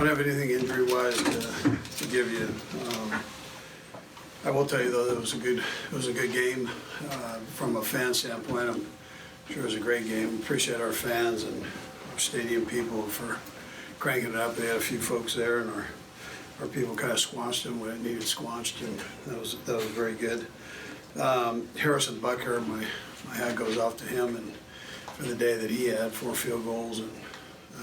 don't have anything injury-wise to give you. I will tell you though that it was a good game from a fan standpoint. I'm sure it was a great game. Appreciate our fans and our stadium people for cranking it up. They had a few folks there, and our people kind of squanched them when it needed squanched, and that was very good. Harrison Bucker, my hat goes off to him, and for the day that he had 4 field goals and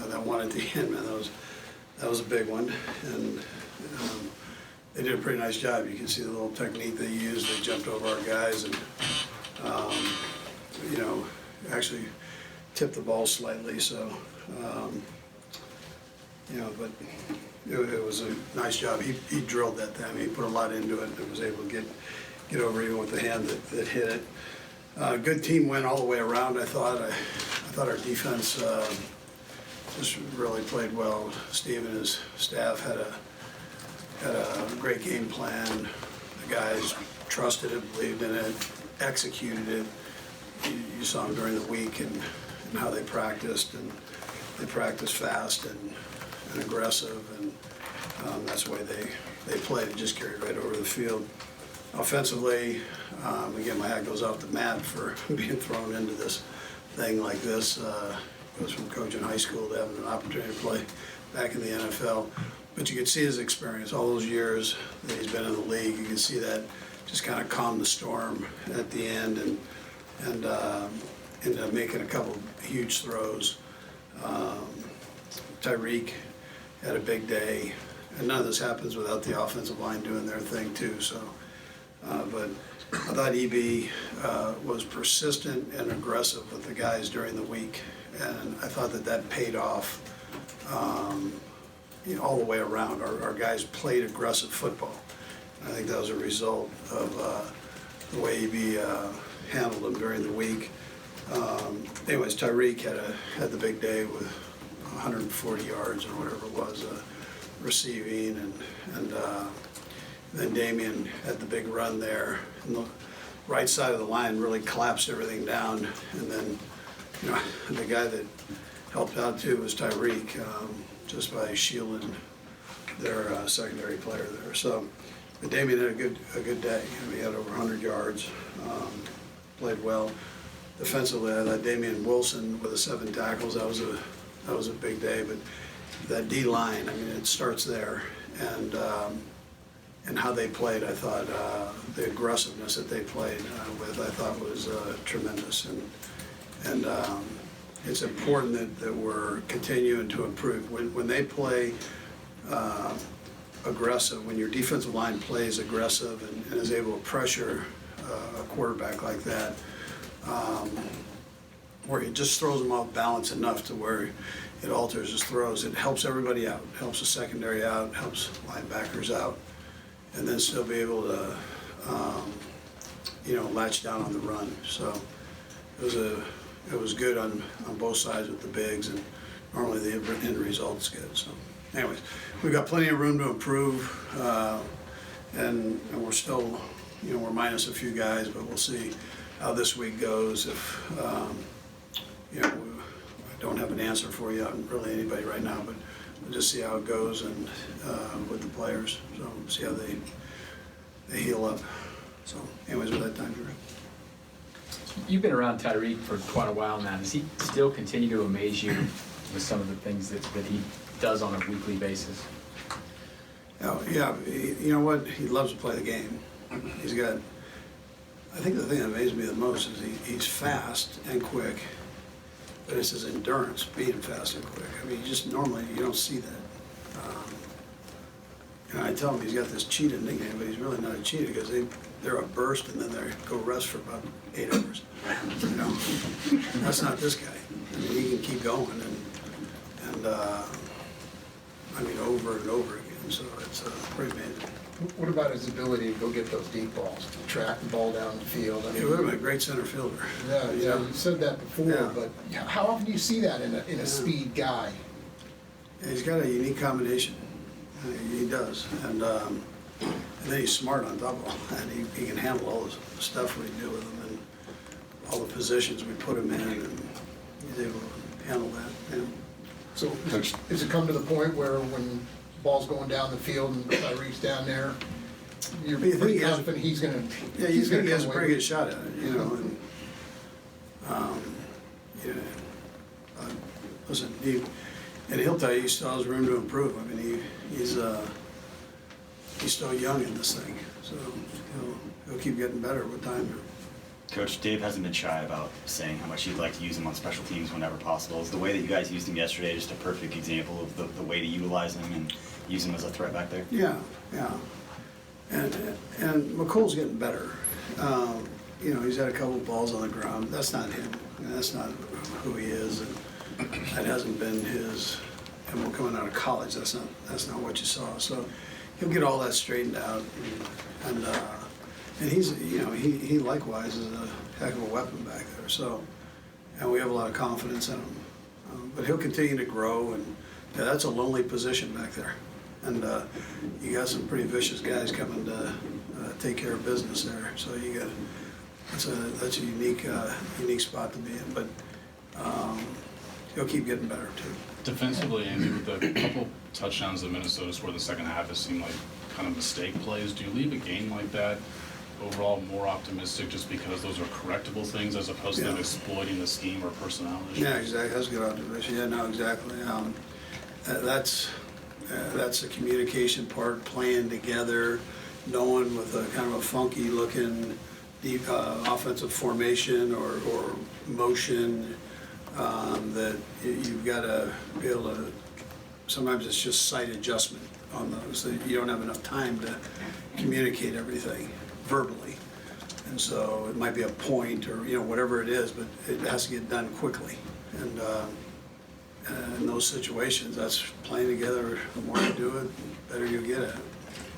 that one at the end, man, that was a big one. And they did a pretty nice job. You can see the little technique they used. They jumped over our guys and you know, actually tipped the ball slightly. So you know, but it was a nice job. He drilled that time. He put a lot into it and was able to get over even with the hand that hit it. Good team win all the way around. I thought our defense just really played well. Steve and his staff had a great game plan. The guys trusted it, believed in it, executed it. You saw them during the week and how they practiced, and they practiced fast and aggressive, and that's the way they played. It just carried right over the field. Offensively, again, my hat goes off to Matt for being thrown into this thing like this. Goes from coaching high school to having an opportunity to play back in the NFL. But you can see his experience, all those years that he's been in the league. You can see that just kind of calmed the storm at the end, and ended up making a couple huge throws. Tyreek had a big day, and none of this happens without the offensive line doing their thing too. So, but I thought EB was persistent and aggressive with the guys during the week, and I thought that paid off. You know, all the way around. Our guys played aggressive football. I think that was a result of the way EB handled them during the week. Anyways, Tyreek had the big day with 140 yards or whatever it was receiving, and then Damian had the big run there. And the right side of the line really collapsed everything down. And then, you know, the guy that helped out too was Tyreek, just by shielding their secondary player there. So, but Damian had a good day. I mean, he had over 100 yards, played well. Defensively, I thought Damian Wilson with the 7 tackles, that was a big day. But that D line, I mean, it starts there, and how they played, I thought the aggressiveness that they played with, I thought was tremendous. And it's important that we're continuing to improve. When they play aggressive, when your defensive line plays aggressive and is able to pressure a quarterback like that, where it just throws them off balance enough to where it alters his throws, it helps everybody out, helps the secondary out, helps linebackers out, and then still be able to you know, latch down on the run. So it was good on both sides with the bigs, and normally the end result's good. So anyways, we've got plenty of room to improve, and we're still, you know, we're minus a few guys, but we'll see how this week goes. If you know, I don't have an answer for you on really anybody right now, but we'll just see how it goes, and with the players. So we'll see how they heal up. So anyways, with that time, Drew. You've been around Tyreek for quite a while now. Does he still continue to amaze you with some of the things that he does on a weekly basis? Oh, yeah, you know what? He loves to play the game. He's got, I think the thing that amazes me the most is he's fast and quick, but it's his endurance, being fast and quick. I mean, normally you don't see that. And I tell him he's got this cheetah nickname, but he's really not a cheetah because they're a burst and then they go rest for about 8 hours. You know, that's not this guy. I mean, he can keep going and I mean, over and over again. So it's pretty amazing. What about his ability to go get those deep balls, to track the ball down the field? I mean, He would have been a great center fielder. Yeah, you said that before, Yeah. but how often do you see that in a speed guy? And he's got a unique combination. He does, and then he's smart on top of all that. He can handle all the stuff we do with him and all the positions we put him in, and he's able to handle that. And So Coach- has it come to the point where when ball's going down the field and Tyreek's down there, you're But you think pretty he has- confident he's gonna, Yeah, you he's think gonna he has a come pretty away good shot at it, you know, and, yeah. Listen, and he'll tell you he still has room to improve. I mean, he's still young in this thing, so he'll keep getting better with time. Coach, Dave hasn't been shy about saying how much he'd like to use him on special teams whenever possible. Is the way that you guys used him yesterday just a perfect example of the way to utilize him and use him as a threat back there? Yeah, yeah. And McColl's getting better. You know, he's had a couple of balls on the ground. That's not him. I mean, that's not who he is, and that hasn't been his. And we're coming out of college. That's not what you saw. So he'll get all that straightened out, and he's, you know, he likewise is a heck of a weapon back there. So, and we have a lot of confidence in him. But he'll continue to grow, and yeah, that's a lonely position back there. And you got some pretty vicious guys coming to take care of business there. So you got that's a unique spot to be in. But he'll keep getting better too. Defensively, Andy, with a couple touchdowns that Minnesota scored the second half, it seemed like kind of mistake plays. Do you leave a game like that overall more optimistic just because those are correctable things as opposed to them Yeah. exploiting the scheme or personnel issues? Yeah, exactly. That's a good observation. Yeah, no, exactly. That's the communication part, playing together, knowing with a kind of a funky looking deep offensive formation or motion, that you've got to be able to, sometimes it's just sight adjustment on those. That you don't have enough time to communicate everything verbally. And so it might be a point or, you know, whatever it is, but it has to get done quickly. And in those situations, that's playing together. The more you do it, the better you'll get at it.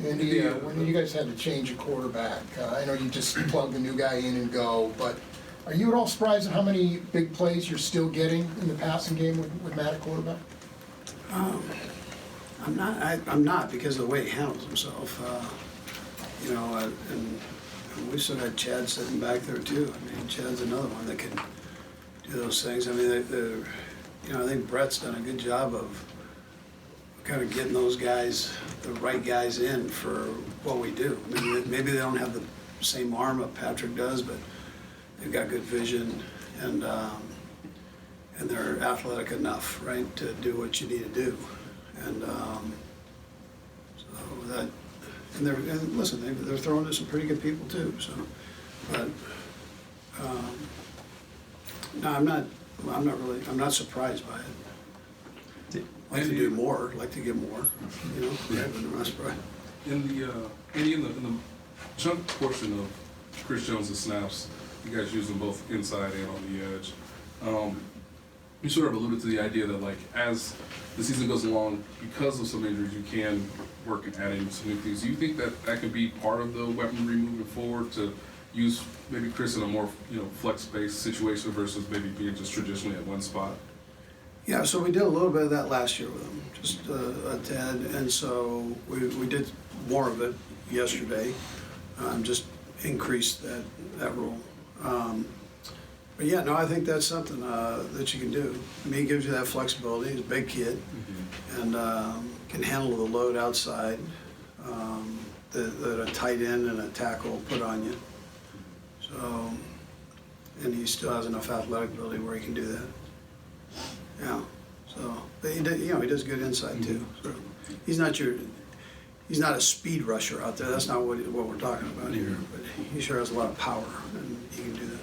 Andy, when you guys had to change a quarterback, I know you just plug the new guy in and go, but are you at all surprised at how many big plays you're still getting in the passing game with Matt at quarterback? I'm not because of the way he handles himself. You know, and we still got Chad sitting back there too. I mean, Chad's another one that can do those things. I mean, you know, I think Brett's done a good job of kind of getting those guys, the right guys in for what we do. Maybe they don't have the same arm that Patrick does, but they've got good vision and they're athletic enough, right, to do what you need to do. And so that, and listen, they're throwing to some pretty good people too. So, but no, I'm not surprised by it. Like to do more, like to get more, you know. Yeah. But I'm not surprised. In the chunk portion of Chris Jones' snaps, you guys use them both inside and on the edge. You sort of alluded to the idea that, like, as the season goes along, because of some injuries, you can work at adding some new things. Do you think that that could be part of the weaponry moving forward to use maybe Chris in a more, you know, flex-based situation versus maybe being just traditionally at one spot? Yeah, so we did a little bit of that last year with him, just a tad, and so we did more of it yesterday, just increased that rule. But yeah, no, I think that's something that you can do. I mean, he gives you that flexibility. He's a big kid, and can handle the load outside that a tight end and a tackle put on you. So, and he still has enough athletic ability where he can do that. Yeah. So, but he does good inside too. So he's not a speed rusher out there. That's not what we're talking about here. But he sure has a lot of power, and he can do that.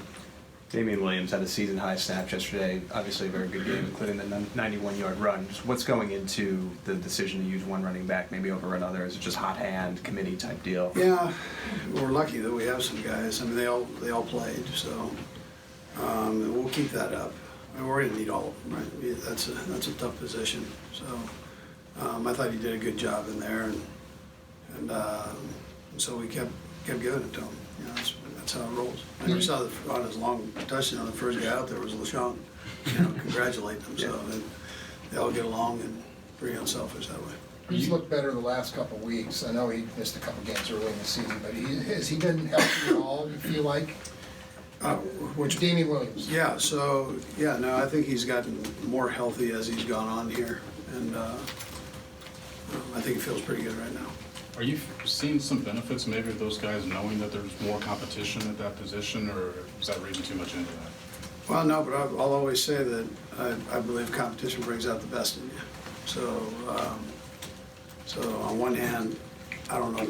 Damian Williams had a season-high snap yesterday. Obviously a very good game, including the 91-yard run. Just what's going into the decision to use one running back maybe over another? Is it just hot hand, committee type deal? Yeah, we're lucky that we have some guys. I mean, they all played, so and we'll keep that up. And we're going to need all of them, right? That's a tough position. So I thought he did a good job in there, and so we kept giving it to him. You know, that's how it rolls. And we saw on his long touchdown, the first guy out there was LaShawn. You know, congratulate them. So they all get along and pretty unselfish that way. He's looked better the last couple of weeks. I know he missed a couple games early in the season, but has he been healthy at all, you feel like? Which, Damian Williams. yeah, so, yeah, no, I think he's gotten more healthy as he's gone on here, and I think he feels pretty good right now. Are you seeing some benefits maybe of those guys knowing that there's more competition at that position, or is that reading too much into that? Well, no, but I'll always say that I believe competition brings out the best in you. So, so on one hand, I don't know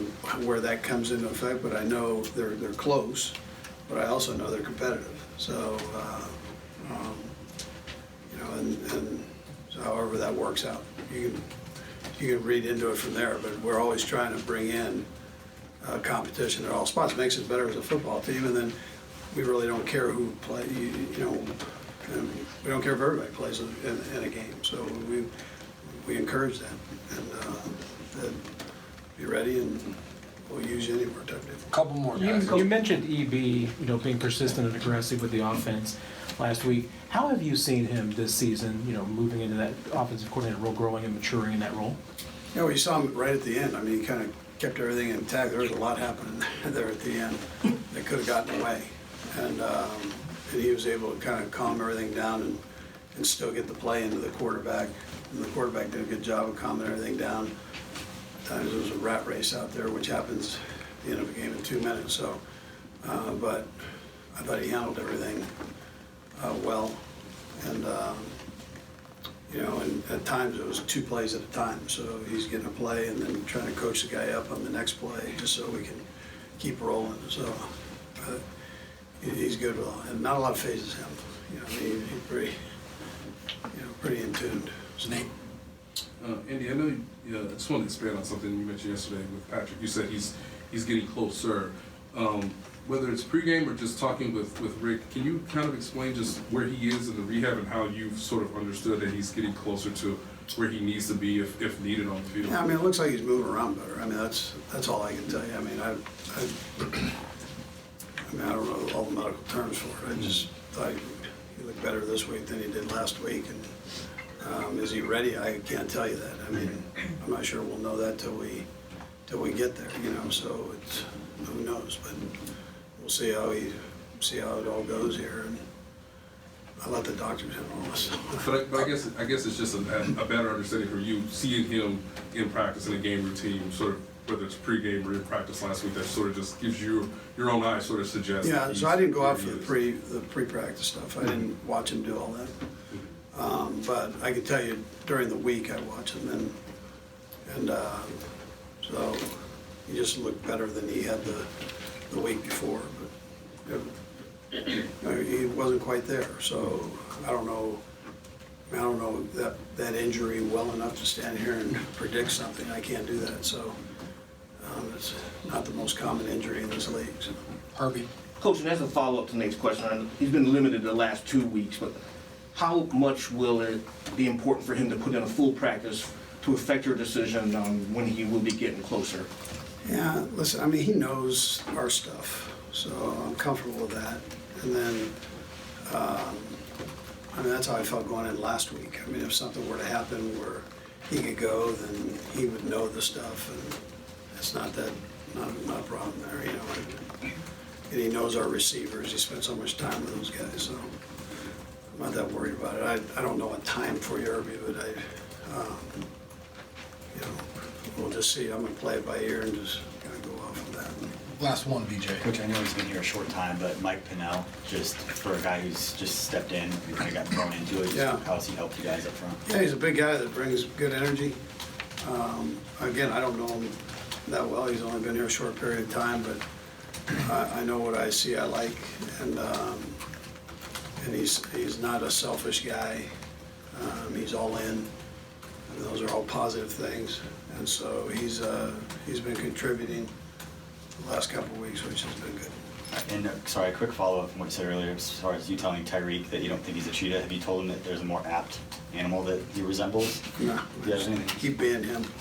where that comes into effect, but I know they're close, but I also know they're competitive. So, you know, and so however that works out, you can read into it from there, but we're always trying to bring in competition at all spots. Makes us better as a football team, and then we really don't care who play, you know, and we don't care if everybody plays in a game. So we encourage that, and be ready, and we'll use you anywhere type deal. Couple more guys. You mentioned EB, you know, being persistent and aggressive with the offense last week. How have you seen him this season, you know, moving into that offensive coordinator role, growing and maturing in that role? You know, you saw him right at the end. I mean, he kind of kept everything intact. There was a lot happening there at the end that could have gotten away. And he was able to kind of calm everything down and still get the play into the quarterback. And the quarterback did a good job of calming everything down. At times there was a rat race out there, which happens at the end of a game in 2 minutes. So, but I thought he handled everything well. And, you know, and at times it was 2 plays at a time. So he's getting a play and then trying to coach the guy up on the next play just so we can keep rolling. So he's good with all, and not a lot phases him. You know, he's pretty, you know, pretty in tune. So, Nate. Andy, I know I just want to expand on something you mentioned yesterday with Patrick. You said he's getting closer. Whether it's pregame or just talking with Rick, can you kind of explain just where he is in the rehab and how you've sort of understood that he's getting closer to where he needs to be if needed on the field? yeah, I mean, it looks like he's moving around better. I mean, that's all I can tell you. I mean, I don't know all the medical terms for it. I just thought he looked better this week than he did last week. And is he ready? I can't tell you that. I mean, I'm not sure we'll know that till we get there. You know, so it's who knows. But we'll see how it all goes here. And I'll let the doctors handle all this. But I guess it's just a better understanding for you seeing him in practice in a game routine, sort of whether it's pregame or in practice last week. That sort of just gives you your own eye sort of suggests. Yeah, that so I didn't go out for where he the pre-practice stuff. I didn't watch him do all that. But I can tell you during the week I watch him, and so he just looked better than he had the week before. But he wasn't quite there, so I don't know. I don't know that injury well enough to stand here and predict something. I can't do that. So it's not the most common injury in this league. So. Harvey. Coach, and as a follow-up to Nate's question, he's been limited the last 2 weeks, but how much will it be important for him to put in a full practice to affect your decision on when he will be getting closer? Yeah, listen, I mean, he knows our stuff, so I'm comfortable with that. And then, I mean, that's how I felt going in last week. I mean, if something were to happen where he could go, then he would know the stuff, and it's not a problem there, you know. And he knows our receivers. He spent so much time with those guys, so I'm not that worried about it. I don't know a time for you, Irby, but you know, we'll just see. I'm gonna play it by ear and just kind of go off of that. Last one, BJ. Coach, I know he's been here a short time, but Mike Pinnell, just for a guy who's just stepped in and kind of got thrown into it, just Yeah. how has he helped you guys up front? Yeah, he's a big guy that brings good energy. Again, I don't know him that well. He's only been here a short period of time, but I know what I see I like, and he's not a selfish guy. He's all in, and those are all positive things. And so he's been contributing the last couple of weeks, which has been good. And sorry, a quick follow-up from what you said earlier, as far as you telling Tyreek that you don't think he's a cheetah, have you told him that there's a more apt animal that he resembles? No, Do you have anything? keep being him.